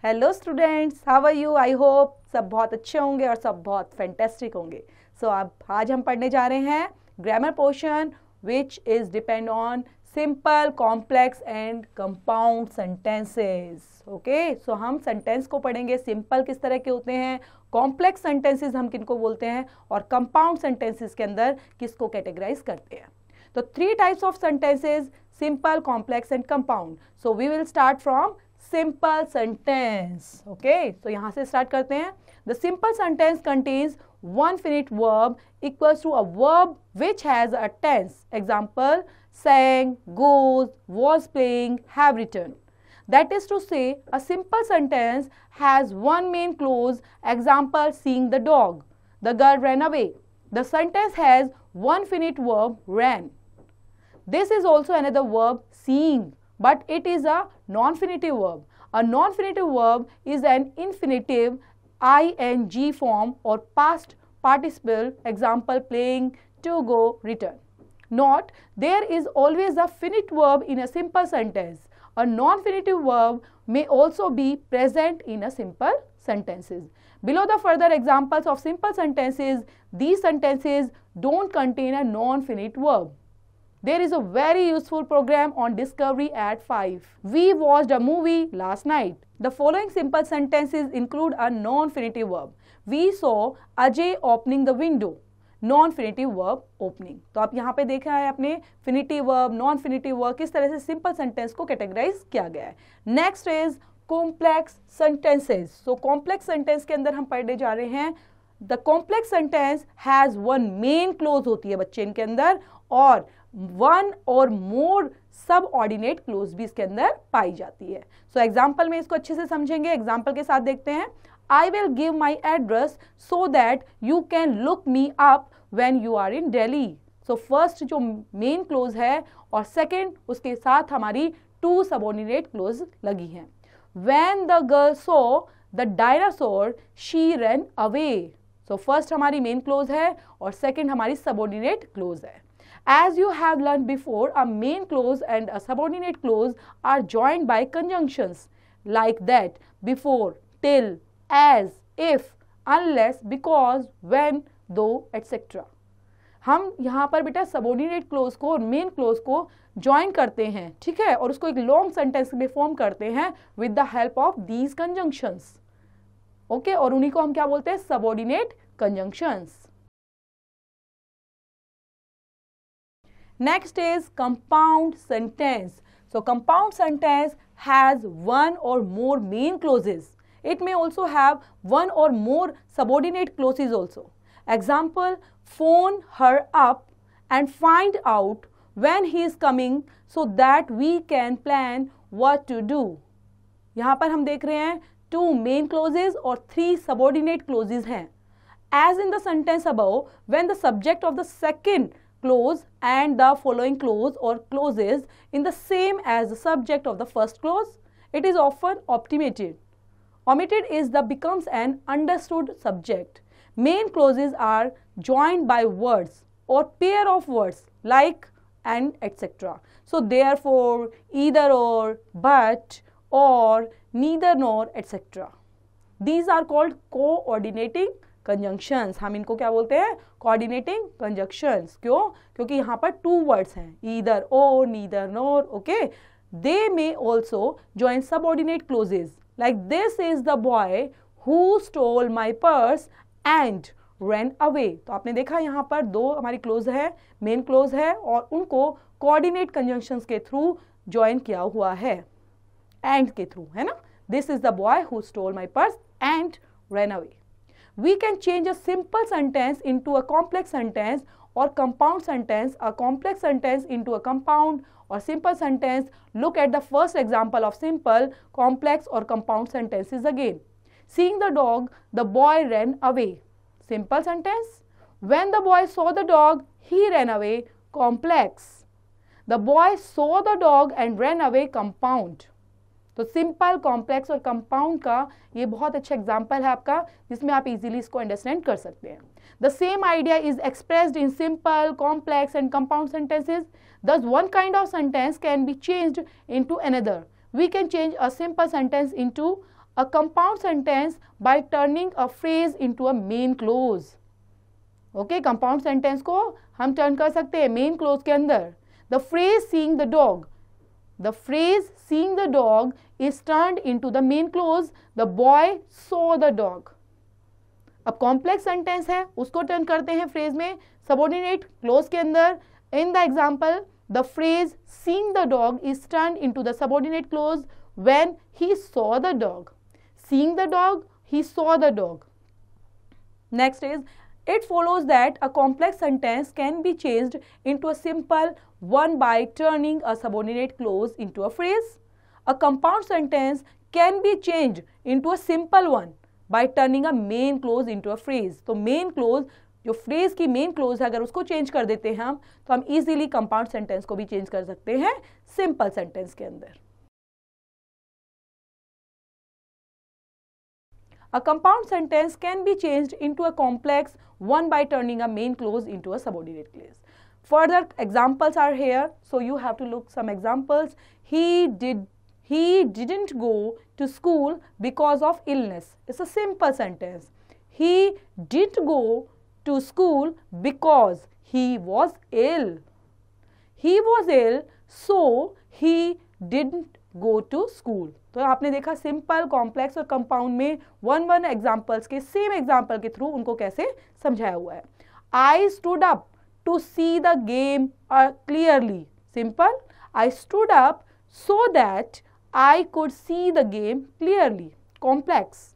Hello students, how are you? I hope सब बहुत अच्छे होंगे और सब बहुत फैंटेस्टिक होंगे। सो अब आज हम पढ़ने जा रहे हैं grammar portion which is depend on simple, complex and compound sentences. Okay, so हम सेंटेंस को पढ़ेंगे। सिंपल किस तरह के होते हैं, कॉम्प्लेक्स सेंटेंसेस हम किनको बोलते हैं, और कंपाउंड सेंटेंसेस के अंदर किसको कैटेगराइज करते हैं। तो 3 types of sentences, simple, complex and compound. So we will start from simple sentence. Okay, तो यहां से स्टार्ट करते हैं। The simple sentence contains one finite verb equals to a verb which has a tense. Example, sang, goes, was playing, have written. That is to say, a simple sentence has one main clause. Example, seeing the dog. The girl ran away. The sentence has one finite verb, ran. This is also another verb, seeing, but it is a non-finitive verb. A non-finitive verb is an infinitive ing form or past participle. Example, playing, to go, return. Note, there is always a finite verb in a simple sentence. A non-finitive verb may also be present in a simple sentences. Below the further examples of simple sentences, these sentences don't contain a non-finite verb. There is a very useful program on Discovery at 5. We watched a movie last night. The following simple sentences include a non-finitive verb. We saw Ajay opening the window. Non-finitive verb, opening. तो आप यहाँ पे देख रहे हैं अपने finitive verb, non-finitive verb किस तरह से simple sentence को categorize किया गया है। Next is complex sentences. So complex sentence के अंदर हम पढ़ने जा रहे हैं The complex sentence has one main clause होती है बच्चे इनके अंदर, और वन और मोर सबऑर्डिनेट क्लोज भी इसके अंदर पाई जाती है। सो एग्जाम्पल में इसको अच्छे से समझेंगे। एग्जाम्पल के साथ देखते हैं। I will give my address so that you can look me up when you are in Delhi. So first जो मेन क्लोज है और सेकेंड उसके साथ हमारी 2 सबऑर्डिनेट क्लोज लगी हैं। When the girl saw the dinosaur she run away. So first हमारी main clause है और सेकेंड हमारी सबऑर्डिनेट क्लोज है। As you have learned before, a main clause and a subordinate clause are joined by conjunctions like that, before, till, as, if, unless, because, when, though, etc. हम यहाँ पर बेटा subordinate close को और main close को join करते हैं, ठीक है, और उसको एक लॉन्ग सेंटेंस में फॉर्म करते हैं with the help of these conjunctions. Okay, और उन्हीं को हम क्या बोलते हैं, subordinate conjunctions. Next is compound sentence. So compound sentence has one or more main clauses. It may also have one or more subordinate clauses also. Example, phone her up and find out when he is coming so that we can plan what to do. यहाँ पर हम देख रहे हैं 2 main clauses और 3 subordinate clauses हैं. As in the sentence above, when the subject of the second clause and the following clause or clauses in the same as the subject of the first clause, it is often omitted. Omitted is the becomes an understood subject. Main clauses are joined by words or pair of words like and etc. So therefore, either or, but, or, neither nor, etc. These are called coordinating conjunctions. हम इनको क्या बोलते हैं, coordinating conjunctions. क्यों? क्योंकि यहाँ पर 2 words हैं, either or, neither nor. Okay, they may also join subordinate clauses like this is the boy who stole my purse and run away. तो आपने देखा यहाँ पर 2 हमारी क्लोज है, मेन क्लोज है, और उनको कोऑर्डिनेट कंजंक्शंस के थ्रू ज्वाइन किया हुआ है, एंड के थ्रू, है ना। This is the boy who stole my purse and run away. We can change a simple sentence into a complex sentence or compound sentence, a complex sentence into a compound or simple sentence. Look at the first example of simple, complex or compound sentences again. Seeing the dog, the boy ran away. Simple sentence. When the boy saw the dog, he ran away. Complex. The boy saw the dog and ran away. Compound. तो simple, complex और compound का ये बहुत अच्छा example है आपका, जिसमें आप इजीली इसको अंडरस्टैंड कर सकते हैं। The same idea is expressed in simple, complex and compound sentences. Thus one kind of sentence can be changed into another. We can change a simple sentence into a compound sentence by turning a phrase into a main clause. Okay, compound sentence को हम turn कर सकते हैं main clause के अंदर. The phrase seeing the dog. The phrase seeing the dog is turned into the main clause. The boy saw the dog. अब complex sentence है, उसको turn करते हैं phrase में subordinate clause के अंदर. In the example, the phrase seeing the dog is turned into the subordinate clause when he saw the dog. Seeing the dog, he saw the dog. Next is, it follows that a complex sentence can be changed into a simple one by turning a subordinate clause into a phrase. A compound sentence can be changed into a simple one by turning a main clause into a phrase. तो main clause जो phrase की main clause है, अगर उसको change कर देते हैं हम, तो हम easily compound sentence को भी change कर सकते हैं simple sentence के अंदर. A compound sentence can be changed into a complex one by turning a main clause into a subordinate clause. Further examples are here, so you have to look some examples. He didn't go to school because of illness. It's a simple sentence. He did go to school because he was ill. He was ill, so he didn't go to school. तो आपने देखा simple, complex और compound में one examples के same example के through उनको कैसे समझाया हुआ है. I stood up to see the game clearly. Simple. I stood up so that I could see the game clearly. Complex.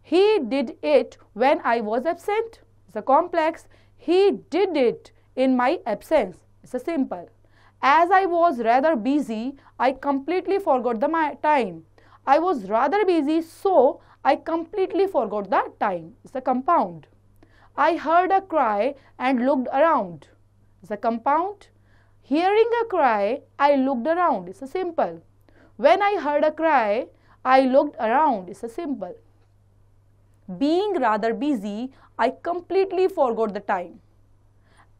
He did it when I was absent. It's a complex. He did it in my absence. It's a simple. As I was rather busy, I completely forgot the time. I was rather busy, so I completely forgot the time. It's a compound. I heard a cry and looked around. It's a compound. Hearing a cry, I looked around. It's a simple. When I heard a cry, I looked around. It's a simple. Being rather busy, I completely forgot the time.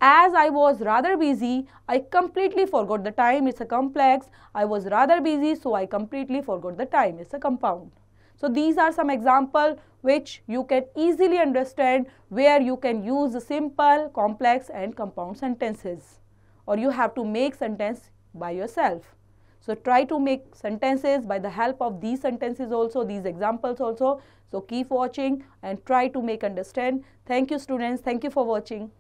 As I was rather busy, I completely forgot the time. It's a complex. I was rather busy, so I completely forgot the time. It's a compound. So these are some examples which you can easily understand where you can use the simple, complex and compound sentences. Or you have to make sentence by yourself. So try to make sentences by the help of these sentences also, these examples also. So keep watching and try to make understand. Thank you students. Thank you for watching.